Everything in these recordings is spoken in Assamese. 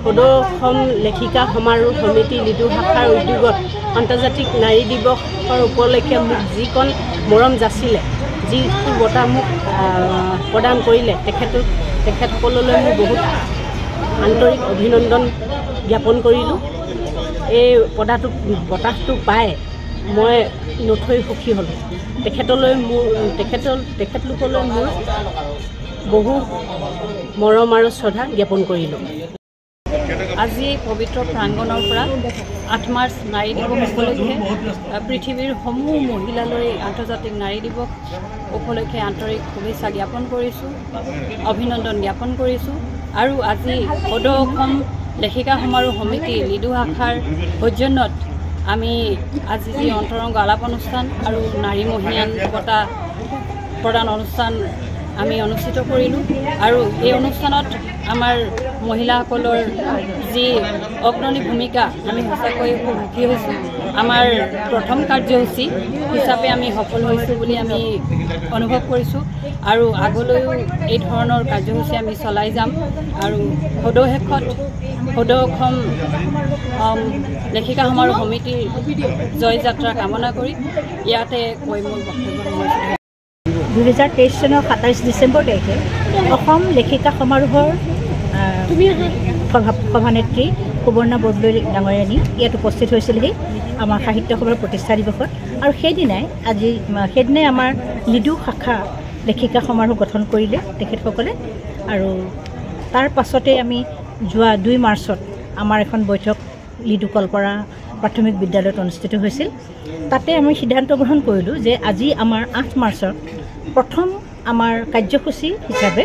সদৌ অসম লেখিকা সমাৰোহ সমিতি লিডু শাখাৰ উদ্যোগত আন্তৰ্জাতিক নাৰী দিৱসৰ উপলক্ষে মোক যিকণ মৰম যাচিলে, যিটো বঁটা মোক প্ৰদান কৰিলে, তেখেতসকললৈ মই বহুত আন্তৰিক অভিনন্দন জ্ঞাপন কৰিলোঁ। এই বঁটাটো পাই মই নথৈ সুখী হ'লোঁ। তেখেতলোকলৈ মোৰ বহু মৰম আৰু শ্ৰদ্ধা জ্ঞাপন কৰিলোঁ। আজি পবিত্ৰ প্ৰাংগণৰ পৰা 8 মাৰ্চ নাৰী দিৱস উপলক্ষে পৃথিৱীৰ সমূহ মহিলালৈ আন্তৰ্জাতিক নাৰী দিৱস উপলক্ষে আন্তৰিক শুভেচ্ছা জ্ঞাপন কৰিছোঁ, অভিনন্দন জ্ঞাপন কৰিছোঁ। আৰু আজি সদৌ অসম লেখিকা সমাৰোহ সমিতি লিডু শাখাৰ সৌজন্যত আমি আজি যি অন্তৰংগ আলাপ অনুষ্ঠান আৰু নাৰী মহিয়ান বঁটা প্ৰদান অনুষ্ঠান আমি অনুষ্ঠিত কৰিলোঁ। আৰু এই অনুষ্ঠানত আমাৰ মহিলাসকলৰ যি অগ্ৰণী ভূমিকা আমি সঁচাকৈ সুখী হৈছোঁ। আমাৰ প্ৰথম কাৰ্যসূচী হিচাপে আমি সফল হৈছোঁ বুলি আমি অনুভৱ কৰিছোঁ। আৰু আগলৈও এই ধৰণৰ কাৰ্যসূচী আমি চলাই যাম। আৰু সদৌ অসম লেখিকা সমাৰোহ সমিতিৰ জয়যাত্ৰা কামনা কৰি ইয়াতে কৈ মোৰ বক্তব্য সামৰিছোঁ। 2023 চনৰ 27 ডিচেম্বৰ তাৰিখে অসম লেখিকা সমাৰোহৰ সভানেত্ৰী সুবৰ্ণা বৰদলৈ ডাঙৰীয়ানী ইয়াত উপস্থিত হৈছিলহি আমাৰ সাহিত্য সভাৰ প্ৰতিষ্ঠা দিৱসত। আৰু সেইদিনাই আমাৰ লিডু শাখা লেখিকা সমাৰোহ গঠন কৰিলে তেখেতসকলে। আৰু তাৰ পাছতে আমি যোৱা 2 মাৰ্চত আমাৰ এখন বৈঠক লিডু কলপাৰা প্ৰাথমিক বিদ্যালয়ত অনুষ্ঠিত হৈছিল। তাতে আমি সিদ্ধান্ত গ্ৰহণ কৰিলোঁ যে আজি আমাৰ 8 মাৰ্চত প্ৰথম আমাৰ কাৰ্যসূচী হিচাপে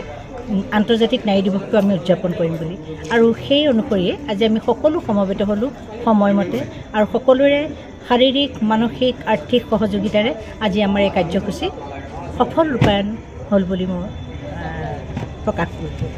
আন্তৰ্জাতিক নাৰী দিৱসটো আমি উদযাপন কৰিম বুলি। আৰু সেই অনুসৰিয়ে আজি আমি সকলো সমবেত হ'লোঁ সময়মতে, আৰু সকলোৰে শাৰীৰিক, মানসিক, আৰ্থিক সহযোগিতাৰে আজি আমাৰ এই কাৰ্যসূচী সফল ৰূপায়ণ হ'ল বুলি মই প্ৰকাশ কৰিছোঁ।